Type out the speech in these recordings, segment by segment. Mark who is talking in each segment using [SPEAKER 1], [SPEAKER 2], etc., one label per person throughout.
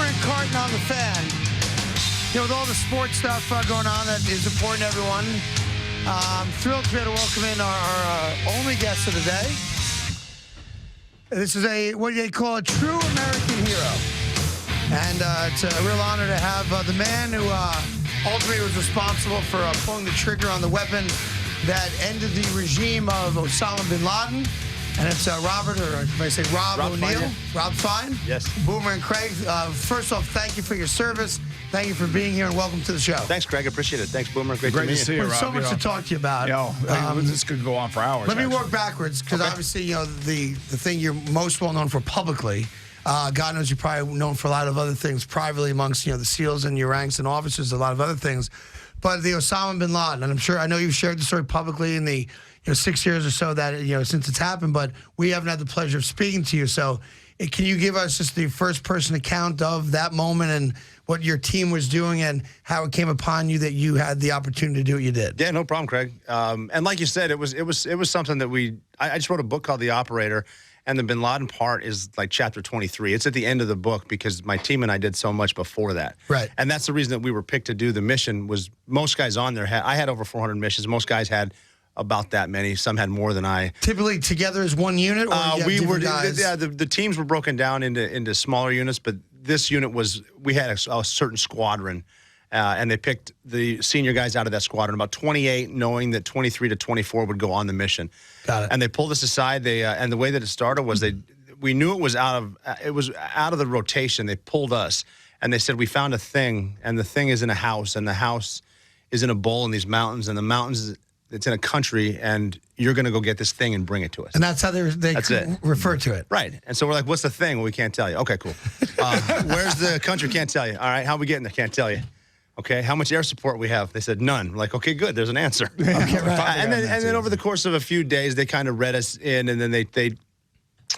[SPEAKER 1] and Carton on the Fan. You know, with all the sports stuff going on that is important to everyone, I'm thrilled to be able to welcome in our only guest of the day. This is what they call a true American hero. And it's a real honor to have the man who ultimately was responsible for pulling the trigger on the weapon that ended the regime of Osama bin Laden. And it's Robert, or if I say Rob O'Neill.
[SPEAKER 2] Fine, yeah.
[SPEAKER 1] Rob Fine.
[SPEAKER 2] Yes.
[SPEAKER 1] Boomer and Craig. First off, thank you for your service. Thank you for being here, and welcome to the show.
[SPEAKER 2] Thanks, Craig. Appreciate it. Thanks, Boomer. Great to
[SPEAKER 3] see you,
[SPEAKER 1] There's
[SPEAKER 3] Rob.
[SPEAKER 1] so much to talk to you about.
[SPEAKER 3] This could go on for hours.
[SPEAKER 1] Let me work backwards, because obviously, you know, the thing you're most well known for publicly, God knows you're probably known for a lot of other things privately amongst, you know, the SEALs and your ranks and officers, a lot of other things. But the Osama bin Laden, and I know you've shared the story publicly in the 6 years or so that, since it's happened, but we haven't had the pleasure of speaking to you. So can you give us just the first-person account of that moment and what your team was doing and how it came upon you that you had the opportunity to do what you did?
[SPEAKER 2] Yeah, no problem, Craig. And like you said, it was something that I just wrote a book called The Operator, and the bin Laden part is like chapter 23. It's at the end of the book because my team and I did so much before that.
[SPEAKER 1] Right.
[SPEAKER 2] And that's the reason that we were picked to do the mission. Was most guys on there I had over 400 missions. Most guys had about that many. Some had more than I. Typically
[SPEAKER 1] together as one unit, or
[SPEAKER 2] we were
[SPEAKER 1] guys?
[SPEAKER 2] Yeah, the teams were broken down into smaller units, but this unit we had a certain squadron, and they picked the senior guys out of that squadron, about 28, knowing that 23 to 24 would go on the mission.
[SPEAKER 1] Got it.
[SPEAKER 2] And they pulled us aside. And the way that it started was we knew it was out of the rotation. They pulled us, and they said, we found a thing, and the thing is in a house, and the house is in a bowl in these mountains, and the mountains, it's in a country, and you're going to go get this thing and bring it to us.
[SPEAKER 1] And that's how they refer to it.
[SPEAKER 2] Right. And so we're like, what's the thing? Well, we can't tell you. Okay, cool. Where's the country? Can't tell you. All right, how are we getting there? Can't tell you. Okay, how much air support we have? They said none. We're like, okay, good. There's an answer.
[SPEAKER 1] Okay, right.
[SPEAKER 2] And then over the course of a few days, they kind of read us in, and then they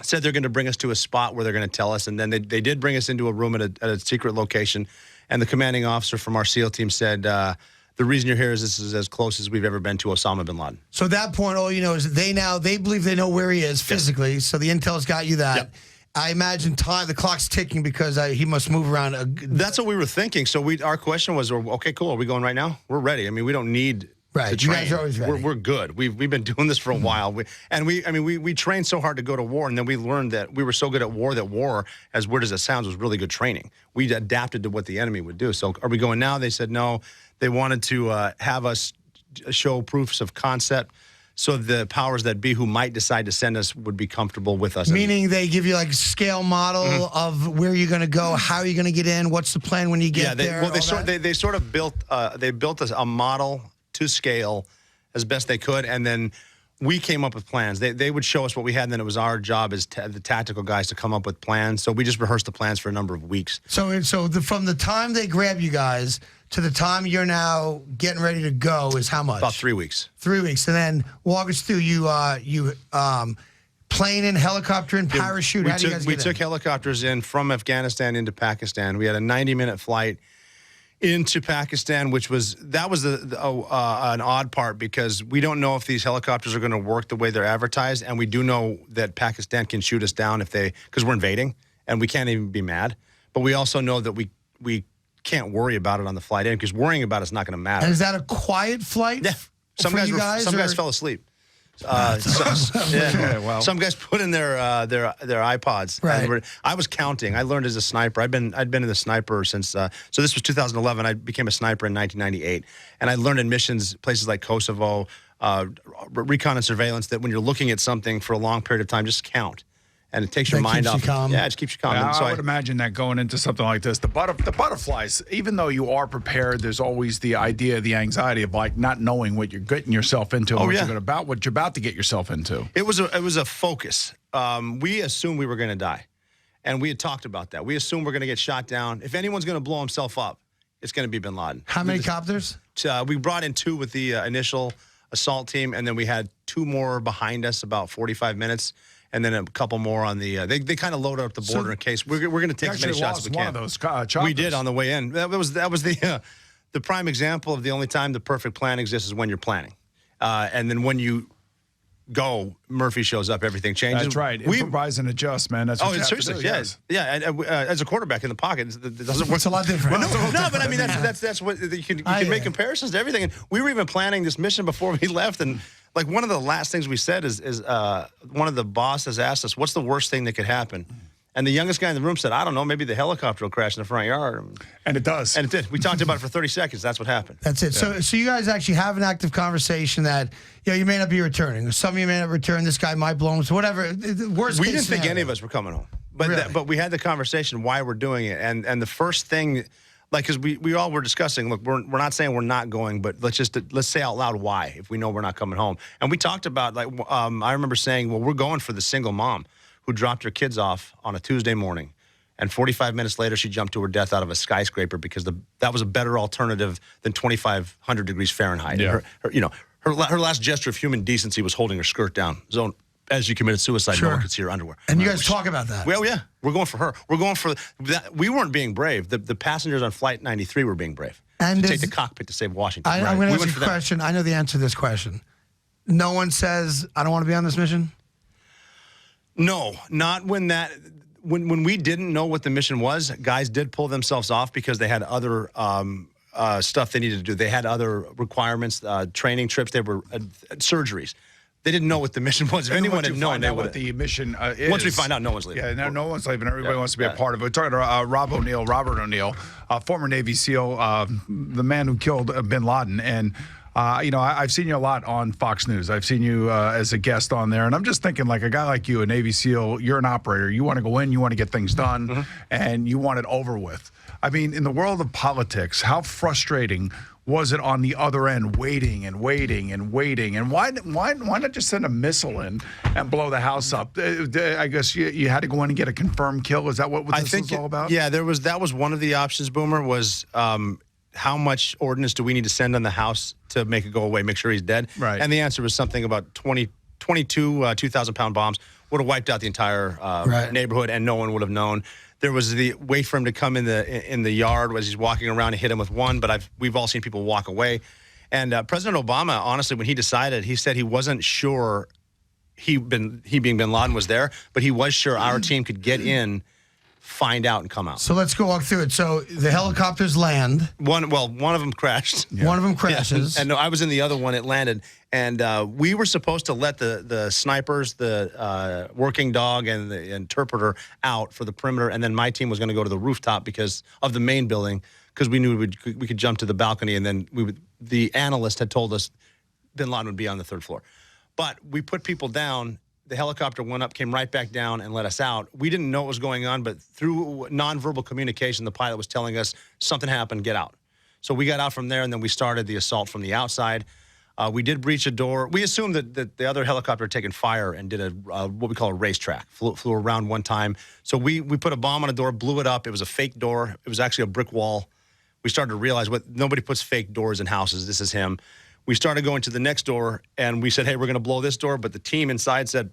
[SPEAKER 2] said they're going to bring us to a spot where they're going to tell us. And then they did bring us into a room at a secret location. And the commanding officer from our SEAL team said, the reason you're here is this is as close as we've ever been to Osama bin Laden.
[SPEAKER 1] So at that point, all you know is they believe they know where he is physically. Yes. So the intel's got you that. Yep. I imagine the clock's ticking because he must move around.
[SPEAKER 2] That's what we were thinking. So our question was, okay, cool. Are we going right now? We're ready. I mean, we don't need to train.
[SPEAKER 1] You guys are always ready.
[SPEAKER 2] We're good. We've been doing this for a while. We trained so hard to go to war, and then we learned that we were so good at war that war, as weird as it sounds, was really good training. We adapted to what the enemy would do. So are we going now? They said no. They wanted to have us show proofs of concept so the powers that be who might decide to send us would be comfortable with us.
[SPEAKER 1] Meaning they give you like a scale model of where you're going to go, how you're going to get in, what's the plan when you get there.
[SPEAKER 2] Well, they sort of built a model to scale as best they could, and then we came up with plans. They would show us what we had, and then it was our job as the tactical guys to come up with plans. So we just rehearsed the plans for a number of weeks.
[SPEAKER 1] So from the time they grab you guys to the time you're now getting ready to go is how much?
[SPEAKER 2] About 3 weeks.
[SPEAKER 1] 3 weeks. And then walk us through you plane in, helicopter in, parachute. How do you guys get in?
[SPEAKER 2] We took helicopters in from Afghanistan into Pakistan. We had a 90-minute flight into Pakistan, which was an odd part because we don't know if these helicopters are going to work the way they're advertised, and we do know that Pakistan can shoot us down because we're invading, and we can't even be mad. But we also know that we can't worry about it on the flight in because worrying about it's not going to matter.
[SPEAKER 1] And is that a quiet flight?
[SPEAKER 2] Yeah. Some guys fell asleep. Some guys put in their iPods.
[SPEAKER 1] Right.
[SPEAKER 2] I was counting. I learned as a sniper. I'd been in the sniper since. So this was 2011. I became a sniper in 1998, and I learned in missions places like Kosovo, recon and surveillance that when you're looking at something for a long period of time, just count. And it takes your mind off. Yeah, it just keeps you calm.
[SPEAKER 3] Yeah, I would imagine that going into something like this, the butterflies, even though you are prepared, there's always the idea, the anxiety of like not knowing what you're getting yourself into, what you're about to get yourself into.
[SPEAKER 2] It was a focus. We assumed we were going to die, and we had talked about that. We assumed we're going to get shot down. If anyone's going to blow himself up, it's going to be bin Laden.
[SPEAKER 1] How many copters?
[SPEAKER 2] We brought in 2 with the initial assault team, and then we had 2 more behind us, about 45 minutes. And then a couple more on the. They kind of loaded up the border in case we're going to take as many shots as we can.
[SPEAKER 3] One of those choppers.
[SPEAKER 2] We did on the way in. That was the prime example of the only time the perfect plan exists is when you're planning, and then when you go, Murphy shows up, everything changes.
[SPEAKER 3] That's right. Improvise and adjust, man. That's what you have to
[SPEAKER 2] seriously,
[SPEAKER 3] do,
[SPEAKER 2] yes. Yeah. And, as a quarterback in the pocket, it doesn't work.
[SPEAKER 1] It's a lot different.
[SPEAKER 2] No, but I mean that's what you can make comparisons to everything. And we were even planning this mission before we left, and like one of the last things we said is one of the bosses asked us, "What's the worst thing that could happen?" And the youngest guy in the room said, "I don't know, maybe the helicopter will crash in the front yard."
[SPEAKER 3] And it does.
[SPEAKER 2] And it did. We talked about it for 30 seconds. That's what happened.
[SPEAKER 1] That's it. Yeah. So you guys actually have an active conversation that, you may not be returning. Or some of you may not return. This guy might blow him. So whatever. Worst
[SPEAKER 2] we
[SPEAKER 1] case
[SPEAKER 2] didn't think
[SPEAKER 1] scenario.
[SPEAKER 2] any of us were coming home. But
[SPEAKER 1] really?
[SPEAKER 2] But we had the conversation why we're doing it. And the first thing, like, because we all were discussing, look, we're not saying we're not going, but let's say out loud why, if we know we're not coming home. And we talked about, like, I remember saying, well, we're going for the single mom who dropped her kids off on a Tuesday morning. And 45 minutes later, she jumped to her death out of a skyscraper because that was a better alternative than 2,500 degrees Fahrenheit.
[SPEAKER 3] Yeah.
[SPEAKER 2] Her last gesture of human decency was holding her skirt down. So as she committed suicide,
[SPEAKER 1] sure.
[SPEAKER 2] no one could see her underwear.
[SPEAKER 1] And you guys talk about that.
[SPEAKER 2] Well, yeah. We're going for her. We're going for that. We weren't being brave. The passengers on Flight 93 were being brave.
[SPEAKER 1] And
[SPEAKER 2] to take the cockpit to save Washington.
[SPEAKER 1] I'm going to ask you a question. I know the answer to this question. No one says, I don't want to be on this mission?
[SPEAKER 2] No, not when that... When we didn't know what the mission was, guys did pull themselves off because they had other stuff they needed to do. They had other requirements, training trips. They were surgeries. They didn't know what the mission was. If anyone had known, they would.
[SPEAKER 3] What the mission is.
[SPEAKER 2] Once we find out, no one's leaving.
[SPEAKER 3] Yeah, no one's leaving. Everybody wants to be a part of it. We're talking to Robert O'Neill, former Navy SEAL, the man who killed bin Laden, and. I've seen you a lot on Fox News. I've seen you as a guest on there. And I'm just thinking, like, a guy like you, a Navy SEAL, you're an operator. You want to go in, you want to get things done, and you want it over with. I mean, in the world of politics, how frustrating was it on the other end, waiting and waiting and waiting? And why not just send a missile in and blow the house up? I guess you had to go in and get a confirmed kill. Is that what this was all about?
[SPEAKER 2] Yeah, that was one of the options, Boomer, was how much ordnance do we need to send on the house to make it go away, make sure he's dead?
[SPEAKER 3] Right.
[SPEAKER 2] And the answer was something about 22 2,000-pound bombs would have wiped out the entire neighborhood, and no one would have known. There was the wait for him to come in the yard as he's walking around and hit him with one, but we've all seen people walk away. And President Obama, honestly, when he decided, he said he wasn't sure he being bin Laden was there, but he was sure our team could get in, find out, and come out.
[SPEAKER 1] So let's go walk through it. So the helicopters land.
[SPEAKER 2] One of them crashed.
[SPEAKER 1] Yeah. One of them crashes.
[SPEAKER 2] Yeah. And no, I was in the other one. It landed. And we were supposed to let the snipers, the working dog, and the interpreter out for the perimeter. And then my team was going to go to the rooftop because of the main building, because we knew we could jump to the balcony. And then the analyst had told us bin Laden would be on the third floor. But we put people down. The helicopter went up, came right back down, and let us out. We didn't know what was going on, but through nonverbal communication, the pilot was telling us something happened, get out. So we got out from there, and then we started the assault from the outside. We did breach a door. We assumed that the other helicopter had taken fire and did what we call a racetrack, flew around one time. So we put a bomb on a door, blew it up. It was a fake door. It was actually a brick wall. We started to realize nobody puts fake doors in houses. This is him. We started going to the next door, and we said, hey, we're going to blow this door. But the team inside said,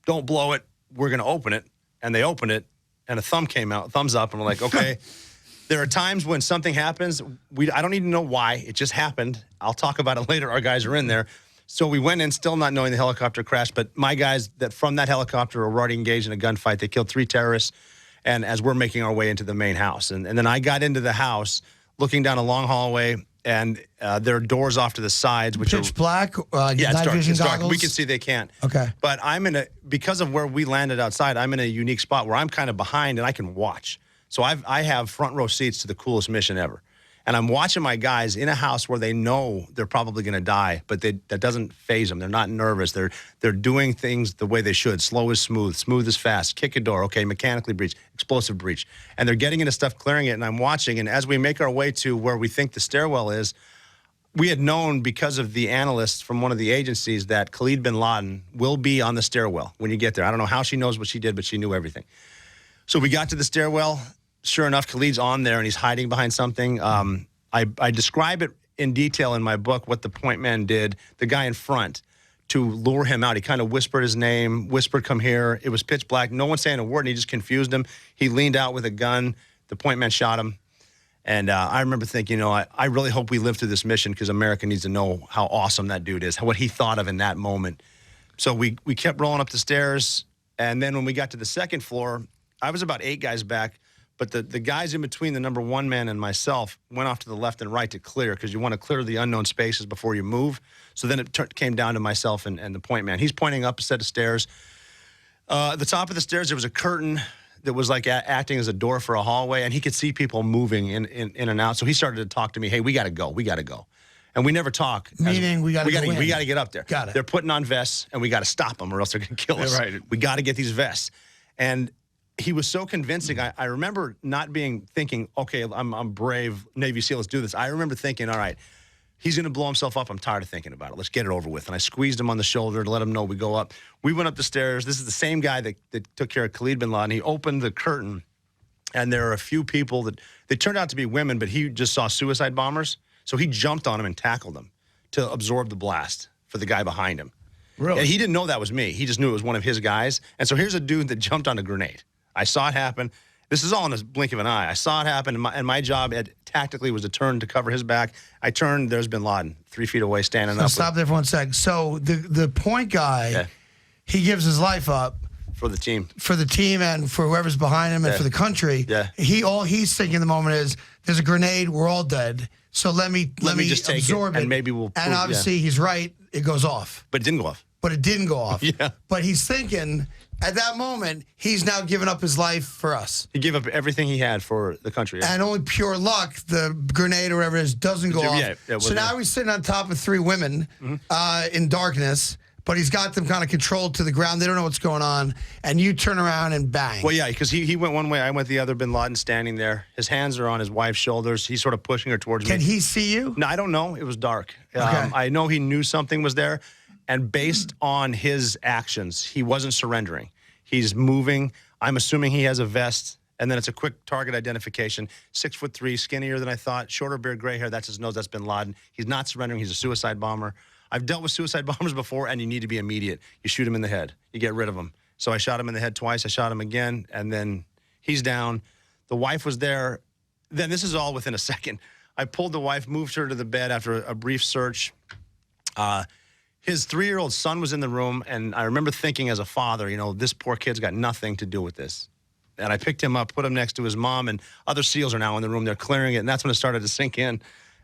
[SPEAKER 2] don't blow it. We're going to open it. And they opened it, and a thumbs up, and we're like, okay. There are times when something happens. I don't even know why. It just happened. I'll talk about it later. Our guys are in there. So we went in still not knowing the helicopter crashed, but my guys from that helicopter were already engaged in a gunfight. They killed 3 terrorists, and as we're making our way into the main house. And then I got into the house, looking down a long hallway, and there are doors off to the sides, which
[SPEAKER 1] pitch black.
[SPEAKER 2] Yeah, it's dark.
[SPEAKER 1] Goggles?
[SPEAKER 2] We can see they can't.
[SPEAKER 1] Okay.
[SPEAKER 2] But because of where we landed outside, I'm in a unique spot where I'm kind of behind and I can watch. So I have front row seats to the coolest mission ever, and I'm watching my guys in a house where they know they're probably going to die, but that doesn't faze them. They're not nervous. They're doing things the way they should. Slow is smooth. Smooth is fast. Kick a door. Okay, mechanically breach. Explosive breach. And they're getting into stuff, clearing it, and I'm watching. And as we make our way to where we think the stairwell is, we had known because of the analysts from one of the agencies that Khalid bin Laden will be on the stairwell when you get there. I don't know how she knows what she did, but she knew everything. So we got to the stairwell. Sure enough, Khalid's on there, and he's hiding behind something. I describe it in detail in my book, what the point man did, the guy in front, to lure him out. He kind of whispered his name, whispered, come here. It was pitch black. No one saying a word, and he just confused him. He leaned out with a gun. The point man shot him. And I remember thinking, I really hope we live through this mission because America needs to know how awesome that dude is, what he thought of in that moment. So we kept rolling up the stairs, and then when we got to the second floor, I was about 8 guys back, but the guys in between the number 1 man and myself went off to the left and right to clear, because you want to clear the unknown spaces before you move. So then it came down to myself and the point man. He's pointing up a set of stairs. At the top of the stairs, there was a curtain that was like acting as a door for a hallway, and he could see people moving in and out. So he started to talk to me, hey, we got to go. And we never talk.
[SPEAKER 1] Meaning we got to
[SPEAKER 2] get up there.
[SPEAKER 1] Got it.
[SPEAKER 2] They're putting on vests, and we got to stop them, or else they're going to kill us.
[SPEAKER 3] Right.
[SPEAKER 2] We got to get these vests. And he was so convincing. I remember not thinking, okay, I'm brave Navy SEAL, let's do this. I remember thinking, all right, he's going to blow himself up. I'm tired of thinking about it. Let's get it over with. And I squeezed him on the shoulder to let him know we go up. We went up the stairs. This is the same guy that took care of Khalid bin Laden. He opened the curtain, and there are a few people that they turned out to be women, but he just saw suicide bombers. So he jumped on him and tackled him to absorb the blast for the guy behind him.
[SPEAKER 3] Really?
[SPEAKER 2] And he didn't know that was me. He just knew it was one of his guys. And so here's a dude that jumped on a grenade. I saw it happen. This is all in a blink of an eye. I saw it happen, and my job tactically was to turn to cover his back. I turned. There's bin Laden, 3 feet away, standing up.
[SPEAKER 1] Stop there for 1 sec. So the point guy, he gives his life up
[SPEAKER 2] for the team.
[SPEAKER 1] For the team and for whoever's behind him and for the country.
[SPEAKER 2] Yeah.
[SPEAKER 1] All he's thinking in the moment is, there's a grenade, we're all dead. So let me
[SPEAKER 2] just take
[SPEAKER 1] absorb
[SPEAKER 2] it, and maybe we'll.
[SPEAKER 1] And obviously he's right, it goes off.
[SPEAKER 2] But it didn't go off.
[SPEAKER 1] Yeah. But he's thinking, at that moment, he's now given up his life for us.
[SPEAKER 2] He gave up everything he had for the country. Yeah.
[SPEAKER 1] And only pure luck, the grenade or whatever it is doesn't go off. So now he's sitting on top of 3 women in darkness, but he's got them kind of controlled to the ground. They don't know what's going on. And you turn around and bang.
[SPEAKER 2] Well, yeah, because he went one way, I went the other. Bin Laden standing there. His hands are on his wife's shoulders. He's sort of pushing her towards me.
[SPEAKER 1] Can he see you?
[SPEAKER 2] No, I don't know. It was dark.
[SPEAKER 1] Okay.
[SPEAKER 2] I know he knew something was there. And based on his actions, he wasn't surrendering. He's moving. I'm assuming he has a vest. And then it's a quick target identification. 6'3", skinnier than I thought. Shorter beard, gray hair. That's his nose. That's bin Laden. He's not surrendering. He's a suicide bomber. I've dealt with suicide bombers before, and you need to be immediate. You shoot him in the head. You get rid of him. So I shot him in the head twice. I shot him again, and then he's down. The wife was there. Then this is all within a second. I pulled the wife, moved her to the bed after a brief search. His 3-year-old son was in the room, and I remember thinking as a father, this poor kid's got nothing to do with this. And I picked him up, put him next to his mom, and other SEALs are now in the room. They're clearing it, and that's when it started to sink in.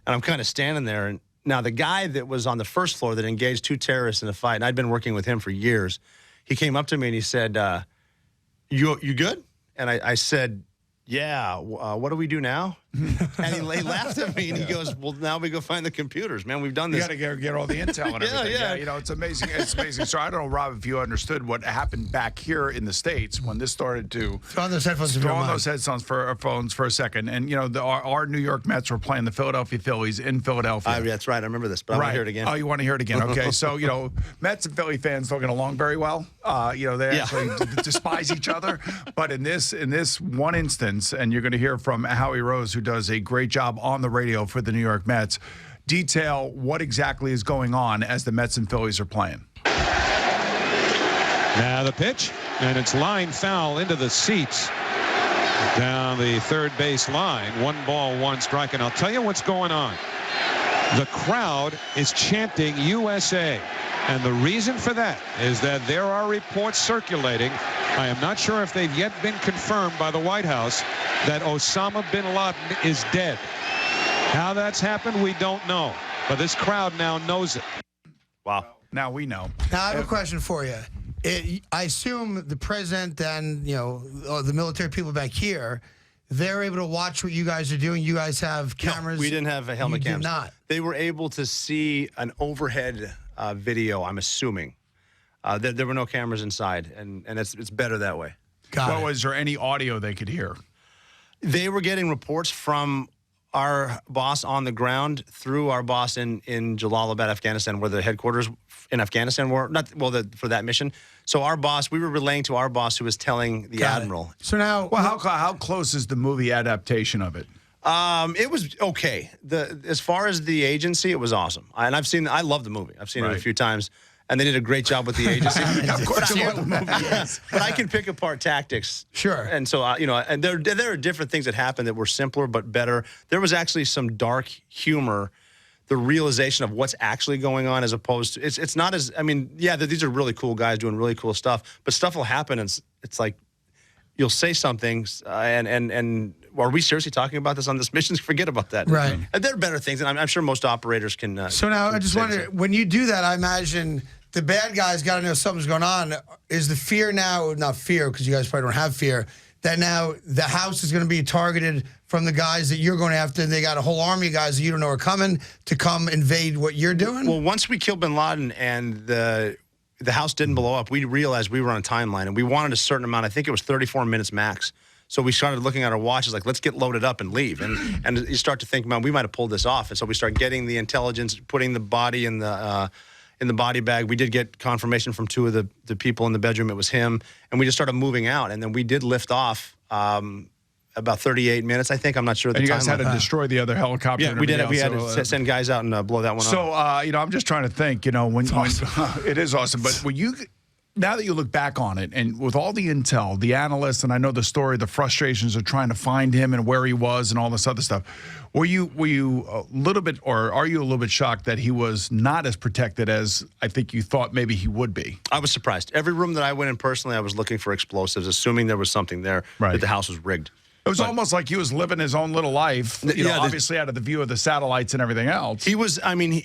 [SPEAKER 2] And I'm kind of standing there, and now, the guy that was on the first floor that engaged 2 terrorists in a fight, and I'd been working with him for years, he came up to me and he said, you good? And I said, yeah, what do we do now? And he laughed at me, and he goes, well, now we go find the computers. Man, we've done this.
[SPEAKER 3] You got to get all the intel and everything.
[SPEAKER 2] Yeah.
[SPEAKER 3] It's amazing. It's amazing. So I don't know, Rob, if you understood what happened back here in the States when this started to...
[SPEAKER 1] Throw on those headphones.
[SPEAKER 3] For a second. And, our New York Mets were playing the Philadelphia Phillies in Philadelphia.
[SPEAKER 2] That's right. I remember this, but I want to hear it again.
[SPEAKER 3] Oh, you want to hear it again? Okay. So, Mets and Philly fans don't get along very well. They actually despise each other. But in this one instance, and you're going to hear from Howie Rose, who does a great job on the radio for the New York Mets, detail what exactly is going on as the Mets and Phillies are playing.
[SPEAKER 4] Now the pitch, and it's line foul into the seats down the third base line. 1 ball, 1 strike. And I'll tell you what's going on. The crowd is chanting USA. And the reason for that is that there are reports circulating. I am not sure if they've yet been confirmed by the White House that Osama bin Laden is dead. How that's happened, we don't know. But this crowd now knows it.
[SPEAKER 2] Wow.
[SPEAKER 3] Now we know.
[SPEAKER 1] Now I have a question for you. I assume the president and the military people back here, they're able to watch what you guys are doing. You guys have cameras.
[SPEAKER 2] No, we didn't have helmet cams.
[SPEAKER 1] Did not.
[SPEAKER 2] They were able to see an overhead video, I'm assuming. There were no cameras inside, and it's better that way.
[SPEAKER 3] Was there any audio they could hear?
[SPEAKER 2] They were getting reports from our boss on the ground through our boss in Jalalabad, Afghanistan, where the headquarters in Afghanistan were, for that mission. So our boss, we were relaying to our boss, who was telling the admiral.
[SPEAKER 1] So now,
[SPEAKER 3] how close is the movie adaptation of it?
[SPEAKER 2] It was okay. As far as the agency, it was awesome. I love the movie. I've seen it a few times. And they did a great job with the agency.
[SPEAKER 3] Of course, you love the movie. Yes.
[SPEAKER 2] But I can pick apart tactics.
[SPEAKER 1] Sure.
[SPEAKER 2] And so, and there are different things that happened that were simpler but better. There was actually some dark humor the realization of what's actually going on, as opposed to it's not as, I mean, yeah, these are really cool guys doing really cool stuff, but stuff will happen and it's like you'll say something and are we seriously talking about this on this mission? Forget about that.
[SPEAKER 1] Right.
[SPEAKER 2] And there are better things, and I'm sure most operators can.
[SPEAKER 1] So now I just wonder, when you do that, I imagine the bad guys got to know something's going on. Is the fear now, not fear, because you guys probably don't have fear, that now the house is going to be targeted from the guys that you're going after, and they got a whole army of guys that you don't know are coming to come invade what you're doing?
[SPEAKER 2] Well, once we killed bin Laden and the house didn't blow up, we realized we were on a timeline, and we wanted a certain amount. I think it was 34 minutes max. So we started looking at our watches, like, let's get loaded up and leave. And you start to think, man, we might have pulled this off. And so we start getting the intelligence, putting the body in the body bag. We did get confirmation from two of the people in the bedroom. It was him. And we just started moving out. And then we did lift off about 38 minutes, I think. I'm not sure the
[SPEAKER 3] time. And you guys
[SPEAKER 2] timeline.
[SPEAKER 3] had to destroy the other helicopter.
[SPEAKER 2] Yeah, we did. We had to send guys out and blow that one up.
[SPEAKER 3] So, I'm just trying to think, when it is awesome. But when you, now that you look back on it, and with all the intel, the analysts, and I know the story, the frustrations of trying to find him and where he was and all this other stuff, were you a little bit, or are you a little bit shocked that he was not as protected as I think you thought maybe he would be?
[SPEAKER 2] I was surprised. Every room that I went in personally, I was looking for explosives, assuming there was something there, that the house was rigged.
[SPEAKER 3] It was almost like he was living his own little life, obviously out of the view of the satellites and everything else.
[SPEAKER 2] He was, I mean,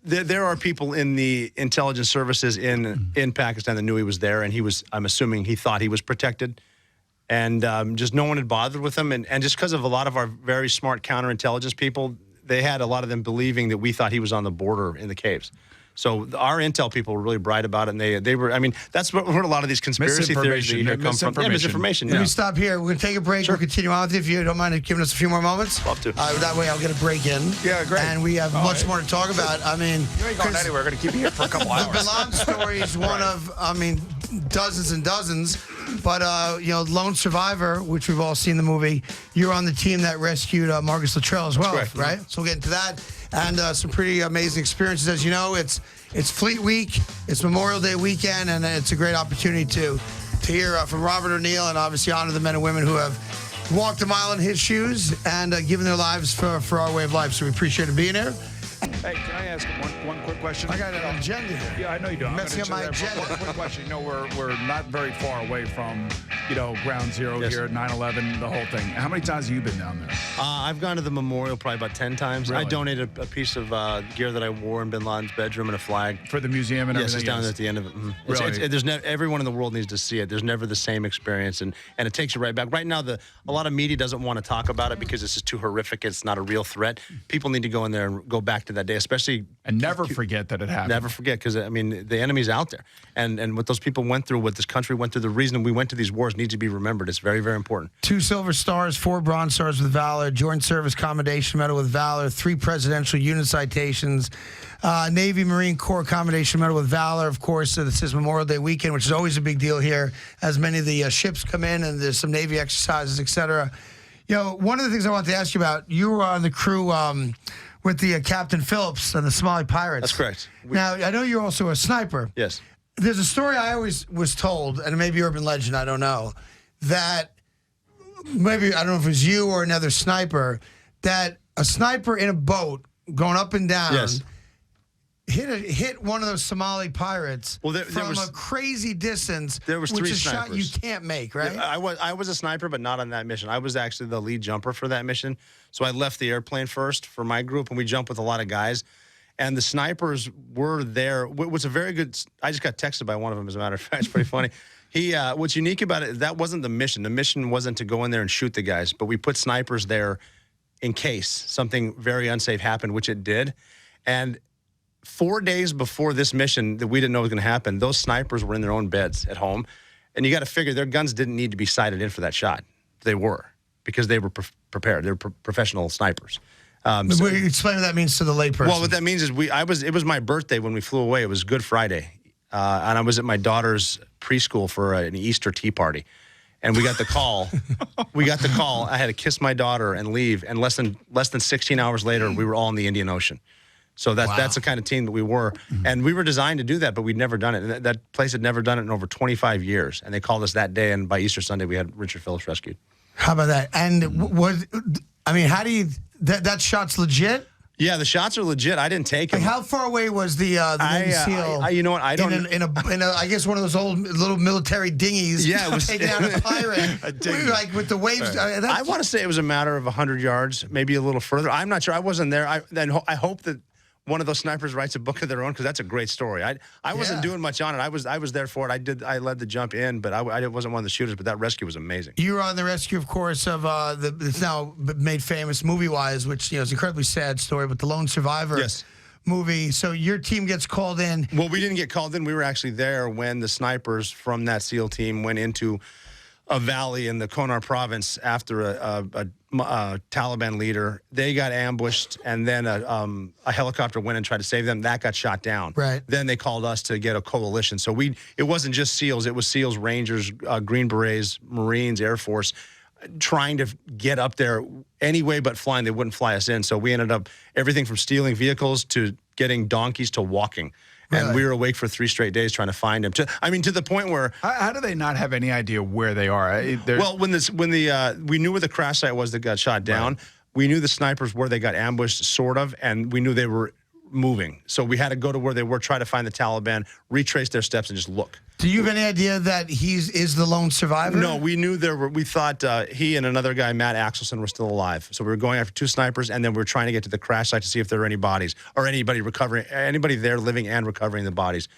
[SPEAKER 2] there are people in the intelligence services in Pakistan that knew he was there, and I'm assuming he thought he was protected. And just no one had bothered with him. And just because of a lot of our very smart counterintelligence people, they had a lot of them believing that we thought he was on the border in the caves. So our intel people were really bright about it, and they were. I mean, that's where a lot of these conspiracy theories that you hear come from. Yeah, misinformation.
[SPEAKER 1] Let me stop here. We're going to take a break.
[SPEAKER 2] Sure.
[SPEAKER 1] We'll continue on with you if you don't mind giving us a few more moments.
[SPEAKER 2] Love to.
[SPEAKER 1] That way I'll get a break in.
[SPEAKER 3] Yeah, great.
[SPEAKER 1] And we have much more to talk about. I mean,
[SPEAKER 3] you ain't going anywhere. We're going to keep you here for a couple hours.
[SPEAKER 1] The bin Laden story is one of, dozens and dozens. But, Lone Survivor, which we've all seen the movie, you're on the team that rescued Marcus Luttrell as well,
[SPEAKER 2] correct.
[SPEAKER 1] right? So we'll get into that. And some pretty amazing experiences. As you know, it's Fleet Week, it's Memorial Day weekend, and it's a great opportunity to hear from Robert O'Neill and obviously honor the men and women who have walked a mile in his shoes and given their lives for our way of life. So we appreciate him being here.
[SPEAKER 3] Hey, can I ask one quick question?
[SPEAKER 1] I got an agenda here.
[SPEAKER 3] Yeah, I know you do.
[SPEAKER 1] Messing up my agenda.
[SPEAKER 3] One quick question. We're not very far away from, Ground Zero here at 9/11, the whole thing. How many times have you been down there?
[SPEAKER 2] I've gone to the memorial probably about 10 times.
[SPEAKER 3] Really?
[SPEAKER 2] I donated a piece of gear that I wore in bin Laden's bedroom and a flag.
[SPEAKER 3] For the museum and everything?
[SPEAKER 2] Yes, it's down there at the end of it. Mm-hmm.
[SPEAKER 3] Really?
[SPEAKER 2] Everyone in the world needs to see it. There's never the same experience, and it takes you right back. Right now, a lot of media doesn't want to talk about it because it's just too horrific. It's not a real threat. People need to go in there and go back to that day, especially.
[SPEAKER 3] And never forget that it happened.
[SPEAKER 2] Never forget, because, the enemy's out there. And what those people went through, what this country went through, the reason we went to these wars needs to be remembered. It's very, very important. 2
[SPEAKER 1] Silver Stars, 4 Bronze Stars with Valor, Joint Service Commendation Medal with Valor, 3 Presidential Unit Citations, Navy Marine Corps Commendation Medal with Valor. Of course, this is Memorial Day weekend, which is always a big deal here, as many of the ships come in and there's some Navy exercises, et cetera. One of the things I wanted to ask you about, you were on the crew with the Captain Phillips and the Somali Pirates.
[SPEAKER 2] That's correct.
[SPEAKER 1] Now, I know you're also a sniper.
[SPEAKER 2] Yes.
[SPEAKER 1] There's a story I always was told, and it may be urban legend, I don't know, that maybe, I don't know if it was you or another sniper, that a sniper in a boat going up and down hit one of those Somali pirates from a crazy distance.
[SPEAKER 2] There was 3
[SPEAKER 1] which is
[SPEAKER 2] snipers.
[SPEAKER 1] Shot you can't make, right?
[SPEAKER 2] Yeah, I was a sniper, but not on that mission. I was actually the lead jumper for that mission. So I left the airplane first for my group, and we jumped with a lot of guys. And the snipers were there. What's a very good. I just got texted by one of them, as a matter of fact. It's pretty funny. What's unique about it, that wasn't the mission. The mission wasn't to go in there and shoot the guys, but we put snipers there in case something very unsafe happened, which it did. And 4 days before this mission that we didn't know was going to happen, those snipers were in their own beds at home. And you got to figure their guns didn't need to be sighted in for that shot. They were, because they were prepared. They were professional snipers.
[SPEAKER 1] Explain what that means to the layperson.
[SPEAKER 2] Well, what that means is it was my birthday when we flew away. It was Good Friday. And I was at my daughter's preschool for an Easter tea party. And we got the call. I had to kiss my daughter and leave. And less than 16 hours later, we were all in the Indian Ocean. So that's the kind of team that we were. And we were designed to do that, but we'd never done it. And that place had never done it in over 25 years. And they called us that day, and by Easter Sunday, we had Richard Phillips rescued.
[SPEAKER 1] How about that? And how do you, that shot's legit?
[SPEAKER 2] Yeah, the shots are legit. I didn't take them.
[SPEAKER 1] Like, how far away was the Navy SEAL?
[SPEAKER 2] You know what? I don't.
[SPEAKER 1] In a, I guess one of those old little military dinghies.
[SPEAKER 2] Yeah, it was
[SPEAKER 1] taking out a pirate. Like with the waves.
[SPEAKER 3] Right.
[SPEAKER 2] I want to say it was a matter of 100 yards, maybe a little further. I'm not sure. I wasn't there. I hope that one of those snipers writes a book of their own, because that's a great story. I wasn't doing much on it. I was there for it. I led the jump in, but I wasn't one of the shooters. But that rescue was amazing. You
[SPEAKER 1] were on the rescue, of course, of it's now made famous movie-wise, which is an incredibly sad story, but the Lone Survivor.
[SPEAKER 2] Yes.
[SPEAKER 1] Movie. So your team gets called in.
[SPEAKER 2] Well, we didn't get called in. We were actually there when the snipers from that SEAL team went into a valley in the Konar province after a Taliban leader. They got ambushed, and then a helicopter went and tried to save them. That got shot down.
[SPEAKER 1] Right.
[SPEAKER 2] Then they called us to get a coalition. So it wasn't just SEALs. It was SEALs, Rangers, Green Berets, Marines, Air Force, trying to get up there any way but flying. They wouldn't fly us in. So we ended up everything from stealing vehicles to getting donkeys to walking. And
[SPEAKER 1] Really?
[SPEAKER 2] we were awake for 3 straight days trying to find him. To the point where
[SPEAKER 3] How do they not have any idea where they are?
[SPEAKER 2] well, when we knew where the crash site was that got shot down, we knew the snipers where they got ambushed, sort of, and we knew they were moving. So we had to go to where they were, try to find the Taliban, retrace their steps, and just look.
[SPEAKER 1] Do you have any idea that is the lone survivor?
[SPEAKER 2] No, we knew we thought he and another guy, Matt Axelson, were still alive. So we were going after 2 snipers, and then we were trying to get to the crash site to see if there were any bodies or anybody there living and recovering the bodies.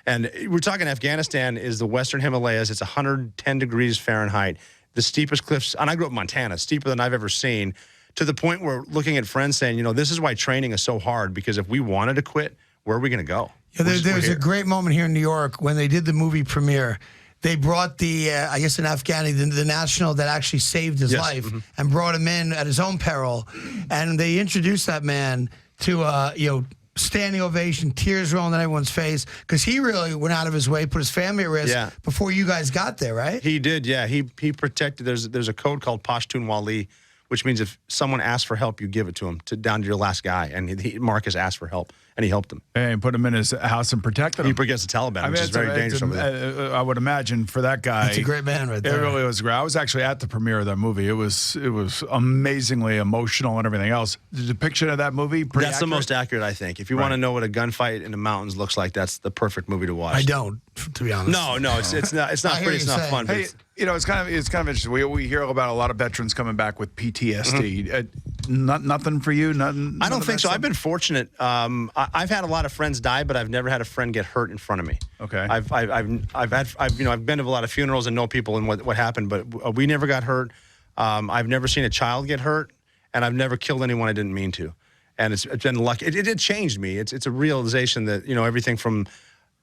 [SPEAKER 2] And we're talking Afghanistan is the Western Himalayas. It's 110 degrees Fahrenheit. The steepest cliffs, and I grew up in Montana, steeper than I've ever seen, to the point where looking at friends saying, this is why training is so hard, because if we wanted to quit, where are we going to go?
[SPEAKER 1] Yeah, there's a great moment here in New York when they did the movie premiere. They brought an Afghani, the national that actually saved his life, and brought him in at his own peril. And they introduced that man to, standing ovation, tears rolling down everyone's face, because he really went out of his way, put his family at risk before you guys got there, right?
[SPEAKER 2] He did, yeah. He protected. There's a code called Pashtun Wali, which means if someone asks for help, you give it to him, down to your last guy. And Marcus asked for help, and he helped him.
[SPEAKER 3] And put him in his house and protected him.
[SPEAKER 2] He against the Taliban, which is very dangerous over there.
[SPEAKER 3] I would imagine for that guy.
[SPEAKER 1] That's a great man right there.
[SPEAKER 3] It really was great. I was actually at the premiere of that movie. It was amazingly emotional and everything else. The depiction of that movie, pretty
[SPEAKER 2] That's
[SPEAKER 3] accurate?
[SPEAKER 2] the most accurate, I think. If you want to know what a gunfight in the mountains looks like, that's the perfect movie to watch.
[SPEAKER 1] I don't, to be honest.
[SPEAKER 2] No, it's not. It's not pretty. It's not fun.
[SPEAKER 3] Hey, it's kind of interesting. We hear about a lot of veterans coming back with PTSD. Nothing for you. Nothing.
[SPEAKER 2] I don't think so. I've been fortunate. I've had a lot of friends die, but I've never had a friend get hurt in front of me.
[SPEAKER 3] Okay.
[SPEAKER 2] I've been to a lot of funerals and know people and what happened, but we never got hurt. I've never seen a child get hurt, and I've never killed anyone I didn't mean to. And it's been lucky. It changed me. It's a realization that everything from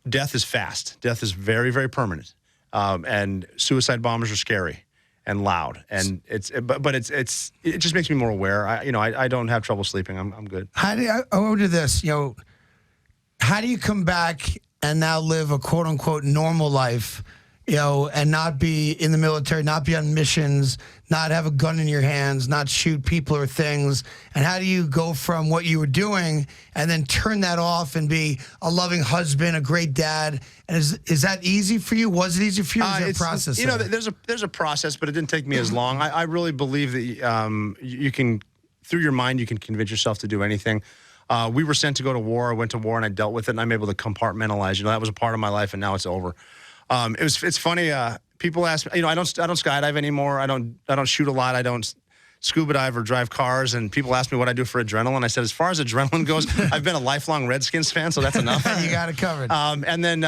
[SPEAKER 2] death is fast. Death is very, very permanent. And suicide bombers are scary and loud, and it just makes me more aware. I don't have trouble sleeping. I'm good.
[SPEAKER 1] I owe to this, how do you come back and now live a quote unquote normal life, and not be in the military, not be on missions, not have a gun in your hands, not shoot people or things? And how do you go from what you were doing and then turn that off and be a loving husband, a great dad? And is that easy for you? Was it easy for you? Is there a process?
[SPEAKER 2] There's a process, but it didn't take me as long. I really believe that you can, through your mind, you can convince yourself to do anything. We were sent to go to war. I went to war and I dealt with it, and I'm able to compartmentalize. That was a part of my life, and now it's over. It's funny. People ask me. I don't skydive anymore. I don't shoot a lot. I don't scuba dive or drive cars. And people ask me what I do for adrenaline. I said, as far as adrenaline goes, I've been a lifelong Redskins fan, so that's enough.
[SPEAKER 1] You got it covered.
[SPEAKER 2] And then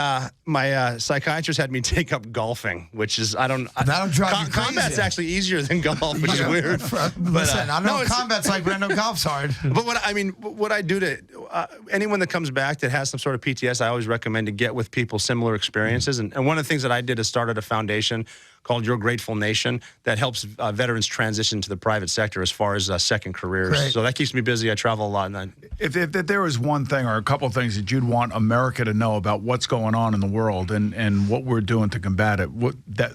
[SPEAKER 2] my psychiatrist had me take up golfing, which is that'll
[SPEAKER 1] drive you crazy.
[SPEAKER 2] Combat's actually easier than golf, which is weird.
[SPEAKER 1] Listen, I know what combat's like, but I know golf's hard.
[SPEAKER 2] But what I do to anyone that comes back that has some sort of PTS, I always recommend to get with people similar experiences. And one of the things that I did is started a foundation called Your Grateful Nation that helps veterans transition to the private sector as far as second careers.
[SPEAKER 1] Great.
[SPEAKER 2] So that keeps me busy. I travel a lot. And
[SPEAKER 3] if there was one thing or a couple of things that you'd want America to know about what's going on in the world and what we're doing to combat it,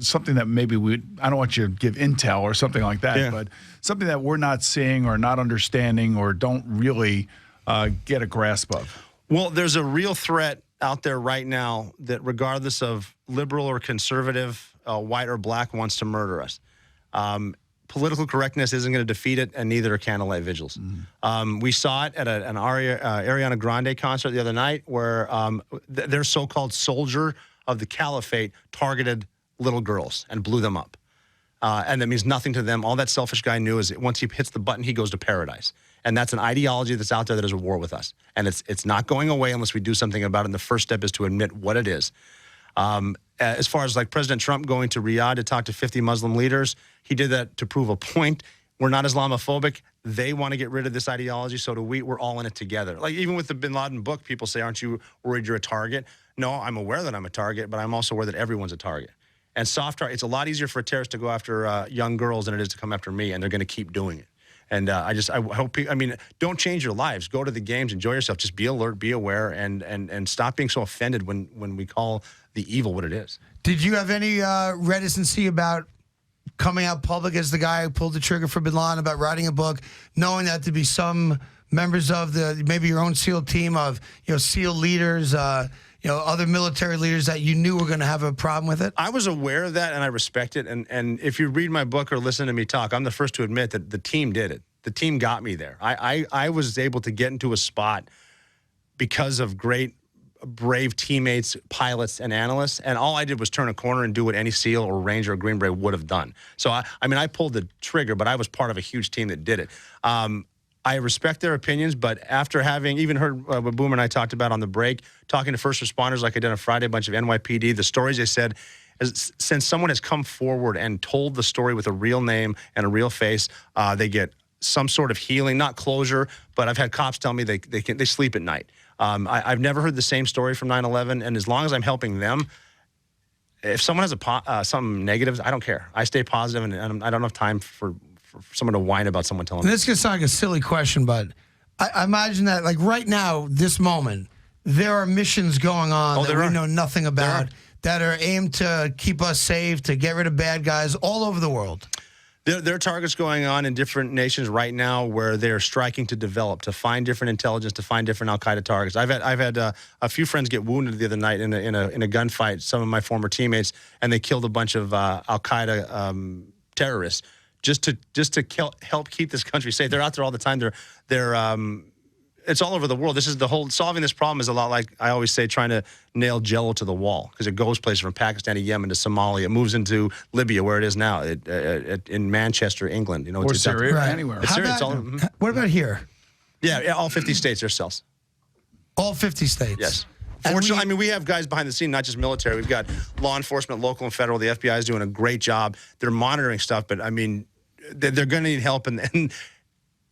[SPEAKER 3] something that maybe I don't want you to give intel or something like that, but something that we're not seeing or not understanding or don't really get a grasp of.
[SPEAKER 2] Well, there's a real threat out there right now that regardless of liberal or conservative, white or black, wants to murder us. political correctness isn't going to defeat it, and neither are candlelight vigils. We saw it at an Ariana Grande concert the other night where their so-called soldier of the caliphate targeted little girls and blew them up. And that means nothing to them. All that selfish guy knew is that once he hits the button, he goes to paradise. And that's an ideology that's out there that is at war with us. And it's not going away unless we do something about it. And the first step is to admit what it is. As far as like President Trump going to Riyadh to talk to 50 Muslim leaders, he did that to prove a point. We're not Islamophobic. They want to get rid of this ideology, so do we. We're all in it together. Like even with the Bin Laden book, people say, aren't you worried you're a target? No, I'm aware that I'm a target, but I'm also aware that everyone's a target. And it's a lot easier for a terrorist to go after young girls than it is to come after me, and they're going to keep doing it. And I hope people, don't change your lives. Go to the games, enjoy yourself. Just be alert, be aware, and stop being so offended when we call the evil what it is.
[SPEAKER 1] Did you have any reticency about coming out public as the guy who pulled the trigger for Bin Laden, about writing a book, knowing that to be some members of maybe your own SEAL team of SEAL leaders, other military leaders that you knew were going to have a problem with it?
[SPEAKER 2] I was aware of that, and I respect it. And if you read my book or listen to me talk, I'm the first to admit that the team did it. The team got me there. I was able to get into a spot because of great, brave teammates, pilots, and analysts. And all I did was turn a corner and do what any SEAL or Ranger or Green Beret would have done. So, I pulled the trigger, but I was part of a huge team that did it. I respect their opinions, but after having even heard what Boomer and I talked about on the break, talking to first responders like I did on Friday, a bunch of NYPD, the stories they said, since someone has come forward and told the story with a real name and a real face, they get some sort of healing, not closure, but I've had cops tell me they sleep at night. I've never heard the same story from 9/11, and as long as I'm helping them, if someone has something negative, I don't care. I stay positive, and I don't have time for someone to whine about someone telling me.
[SPEAKER 1] This could sound like a silly question, but I imagine that, like right now, this moment, there are missions going on that we know nothing about that are aimed to keep us safe, to get rid of bad guys all over the world.
[SPEAKER 2] There are targets going on in different nations right now where they're striking to develop, to find different intelligence, to find different Al-Qaeda targets. I've had a few friends get wounded the other night in a gunfight, some of my former teammates, and they killed a bunch of Al-Qaeda terrorists. Just to help keep this country safe. They're out there all the time. It's all over the world. This is solving this problem is a lot like I always say trying to nail Jello to the wall, because it goes places from Pakistan to Yemen to Somalia. It moves into Libya where it is now, in Manchester, England.
[SPEAKER 3] Or Syria, anywhere.
[SPEAKER 1] What about here?
[SPEAKER 2] Yeah, all 50 states, there's cells.
[SPEAKER 1] All 50 states?
[SPEAKER 2] Yes. Fortunately, we have guys behind the scene, not just military. We've got law enforcement, local and federal. The FBI is doing a great job. They're monitoring stuff, but they're going to need help. And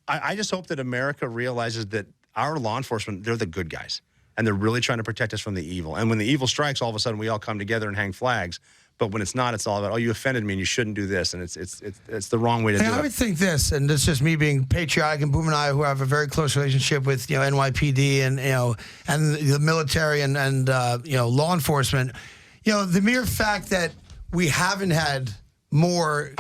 [SPEAKER 2] I just hope that America realizes that our law enforcement, they're the good guys. And they're really trying to protect us from the evil. And when the evil strikes, all of a sudden we all come together and hang flags. But when it's not, it's all about, oh, you offended me and you shouldn't do this. And it's the wrong way to do it.
[SPEAKER 1] I would think this, and this is just me being patriotic, and Boom and I, who have a very close relationship with NYPD and the military and law enforcement. The mere fact that we haven't had more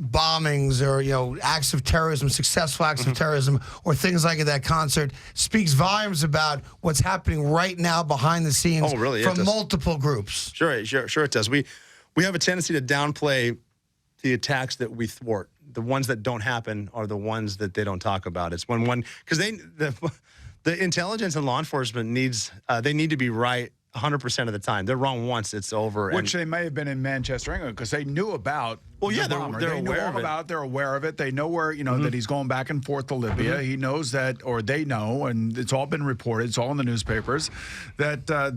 [SPEAKER 1] bombings or acts of terrorism, successful acts of terrorism, or things like that concert speaks volumes about what's happening right now behind the scenes from multiple groups.
[SPEAKER 2] Sure it does. We have a tendency to downplay the attacks that we thwart. The ones that don't happen are the ones that they don't talk about. It's because the intelligence and law enforcement they need to be right 100% of the time. They're wrong once, it's over.
[SPEAKER 3] Which they may have been in Manchester, England, because they knew about.
[SPEAKER 2] Well, yeah, they're aware of it.
[SPEAKER 3] They're aware of it. They know where that he's going back and forth to Libya. He knows that, or they know, and it's all been reported. It's all in the newspapers that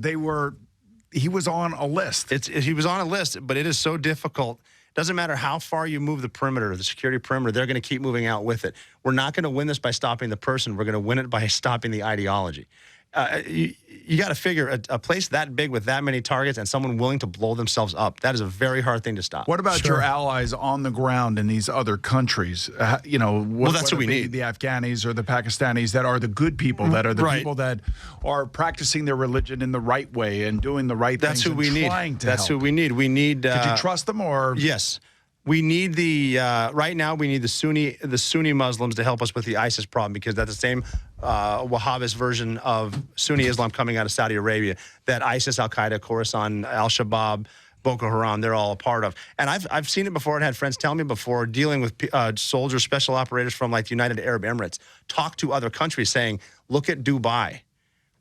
[SPEAKER 3] he was on a list.
[SPEAKER 2] He was on a list, but it is so difficult. Doesn't matter how far you move the perimeter, the security perimeter, they're going to keep moving out with it. We're not going to win this by stopping the person. We're going to win it by stopping the ideology. You got to figure a place that big with that many targets and someone willing to blow themselves up. That is a very hard thing to stop.
[SPEAKER 3] What about your allies on the ground in these other countries? That's
[SPEAKER 2] what we need.
[SPEAKER 3] The Afghanis or the Pakistanis that are the good people, that are the people that are practicing their religion in the right way and doing the right things.
[SPEAKER 2] That's who we need. That's who we need. We need.
[SPEAKER 3] Could you trust them or?
[SPEAKER 2] Yes. We need right now we need the Sunni Muslims to help us with the ISIS problem, because that's the same Wahhabist version of Sunni Islam coming out of Saudi Arabia. That ISIS, Al-Qaeda, Khorasan, Al-Shabaab, Boko Haram, they're all a part of. And I've seen it before and had friends tell me before, dealing with soldiers, special operators from like the United Arab Emirates, talk to other countries saying, look at Dubai.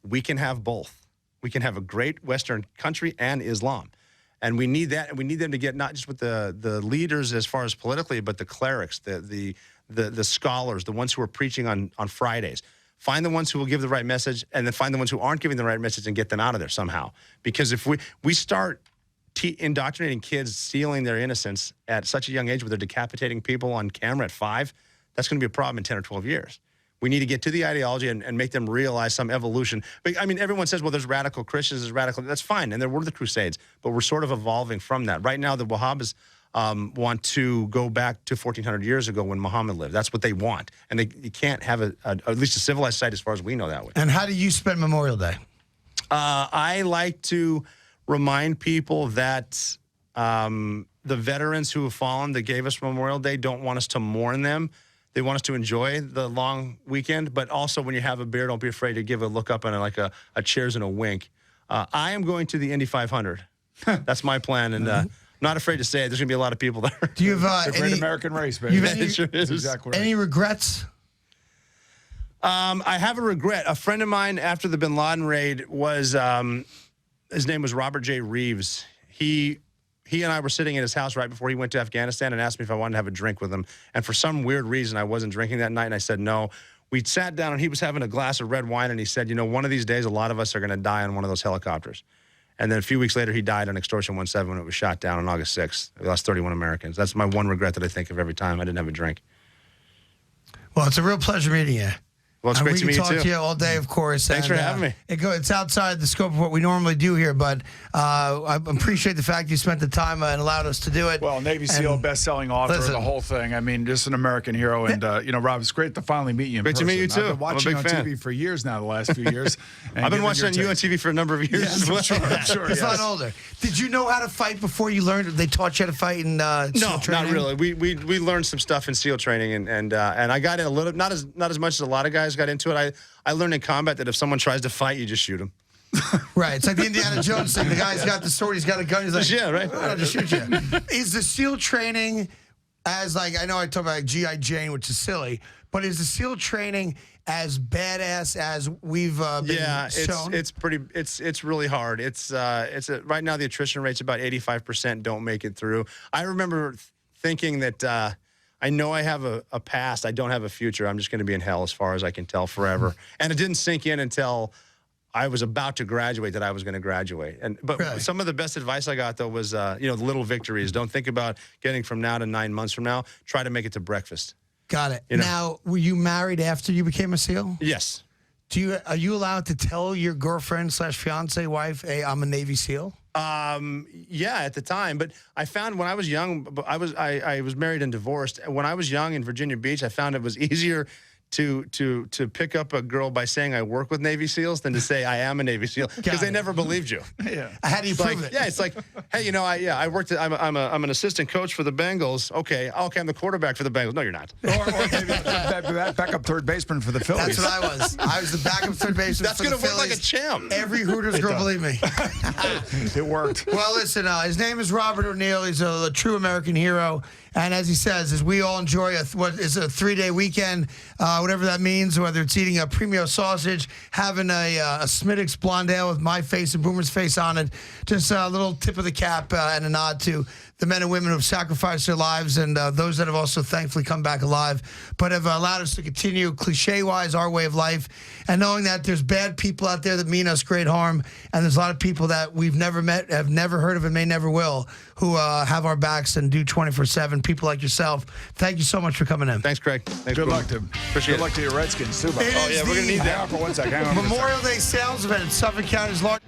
[SPEAKER 2] We can have both. We can have a great Western country and Islam. And we need that. And we need them to get not just with the leaders as far as politically, but the clerics, the scholars, the ones who are preaching on Fridays. Find the ones who will give the right message, and then find the ones who aren't giving the right message and get them out of there somehow. Because if we start indoctrinating kids, stealing their innocence at such a young age where they're decapitating people on camera at 5, that's going to be a problem in 10 or 12 years. We need to get to the ideology and make them realize some evolution. But, I mean, everyone says, well, there's radical Christians, there's radical. That's fine, and there were the Crusades. But we're sort of evolving from that. Right now, the Wahhabis want to go back to 1,400 years ago when Muhammad lived. That's what they want. And you can't have at least a civilized site as far as we know that way.
[SPEAKER 1] And how do you spend Memorial Day?
[SPEAKER 2] I like to remind people that the veterans who have fallen that gave us Memorial Day don't want us to mourn them. They want us to enjoy the long weekend, but also when you have a beer, don't be afraid to give a look up and like a cheers and a wink. I am going to the Indy 500. That's my plan, and I'm not afraid to say it. There's going to be a lot of people there.
[SPEAKER 1] Do you have
[SPEAKER 3] It's a great American race, man.
[SPEAKER 2] It sure is.
[SPEAKER 3] Exactly right.
[SPEAKER 1] any regrets?
[SPEAKER 2] I have a regret. A friend of mine after the Bin Laden raid was, his name was Robert J. Reeves. He and I were sitting in his house right before he went to Afghanistan and asked me if I wanted to have a drink with him. And for some weird reason, I wasn't drinking that night, and I said no. We sat down, and he was having a glass of red wine, and he said, you know, one of these days, a lot of us are going to die on one of those helicopters. And then a few weeks later, he died on Extortion 17 when it was shot down on August 6th. We lost 31 Americans. That's my one regret that I think of every time I didn't have a drink.
[SPEAKER 1] Well, it's a real pleasure meeting you.
[SPEAKER 2] Well, it's great to meet you, too.
[SPEAKER 1] We can talk to you all day, of course.
[SPEAKER 2] Thanks for having me.
[SPEAKER 1] It's outside the scope of what we normally do here, but I appreciate the fact you spent the time and allowed us to do it.
[SPEAKER 3] Well, Navy SEAL, best-selling author,
[SPEAKER 1] listen,
[SPEAKER 3] the whole thing. I mean, just an American hero. And, you know, Rob, it's great to finally meet you in person.
[SPEAKER 2] Great to meet you, too.
[SPEAKER 3] I've been watching
[SPEAKER 2] I'm a big
[SPEAKER 3] on
[SPEAKER 2] fan.
[SPEAKER 3] TV for years now, the last few years.
[SPEAKER 2] I've been watching you on TV for a number of years as well.
[SPEAKER 3] I'm sure,
[SPEAKER 1] It's
[SPEAKER 3] yes.
[SPEAKER 1] not older. Did you know how to fight before you learned? They taught you how to fight in SEAL
[SPEAKER 2] No,
[SPEAKER 1] training?
[SPEAKER 2] not really. We learned some stuff in SEAL training, and I got in a little, not as much as a lot of guys got into it. I learned in combat that if someone tries to fight, you just shoot them.
[SPEAKER 1] Right. It's like the Indiana Jones thing. The guy's got the sword, he's got a gun. He's like,
[SPEAKER 2] Yeah, right.
[SPEAKER 1] I'll just shoot you. Is the SEAL training as like, I know I talk about like G.I. Jane, which is silly, but is the SEAL training as badass as we've been shown?
[SPEAKER 2] It's really hard. Right now the attrition rate's about 85% don't make it through. I remember thinking that I know I have a past. I don't have a future. I'm just going to be in hell as far as I can tell forever. And it didn't sink in until I was about to graduate that I was going to graduate. But
[SPEAKER 1] Really?
[SPEAKER 2] some of the best advice I got, though, was, the little victories. Don't think about getting from now to 9 months from now. Try to make it to breakfast.
[SPEAKER 1] Got it.
[SPEAKER 2] You know?
[SPEAKER 1] Now, were you married after you became a SEAL?
[SPEAKER 2] Yes.
[SPEAKER 1] Are you allowed to tell your girlfriend / fiance wife, hey, I'm a Navy SEAL?
[SPEAKER 2] Yeah, at the time. But I found when I was young, I was married and divorced. When I was young in Virginia Beach, I found it was easier to pick up a girl by saying I work with Navy SEALs than to say I am a Navy SEAL, because they never believed you.
[SPEAKER 3] Yeah.
[SPEAKER 1] How do you prove it?
[SPEAKER 2] Yeah, it's like, hey, I worked. I'm an assistant coach for the Bengals. Okay, I'm the quarterback for the Bengals. No, you're not.
[SPEAKER 3] Or maybe that backup third baseman for the Phillies.
[SPEAKER 1] That's what I was. I was the backup third baseman
[SPEAKER 2] That's
[SPEAKER 1] for the
[SPEAKER 2] gonna work
[SPEAKER 1] Phillies.
[SPEAKER 2] like a champ.
[SPEAKER 1] Every Hooters girl, believe me.
[SPEAKER 3] It worked.
[SPEAKER 1] Well, listen, his name is Robert O'Neill. He's a true American hero. And as he says, as we all enjoy what is a 3-day weekend, whatever that means, whether it's eating a Premio sausage, having a Smittix blonde ale with my face and Boomer's face on it, just a little tip of the cap and a nod to the men and women who have sacrificed their lives and those that have also thankfully come back alive, but have allowed us to continue cliche-wise our way of life, and knowing that there's bad people out there that mean us great harm, and there's a lot of people that we've never met, have never heard of, and may never will, who have our backs and do 24/7. People like yourself. Thank you so much for coming in.
[SPEAKER 2] Thanks, Craig. Thanks,
[SPEAKER 3] Good
[SPEAKER 2] Boomer.
[SPEAKER 3] luck to
[SPEAKER 2] Appreciate
[SPEAKER 3] Good luck to your Redskins, too.
[SPEAKER 1] It
[SPEAKER 2] Oh,
[SPEAKER 1] is
[SPEAKER 2] yeah, we're going to need
[SPEAKER 1] the
[SPEAKER 2] that.
[SPEAKER 3] Hang on for 1 second. Hang on for a second.
[SPEAKER 1] Memorial Day sales event at Suffolk County's largest.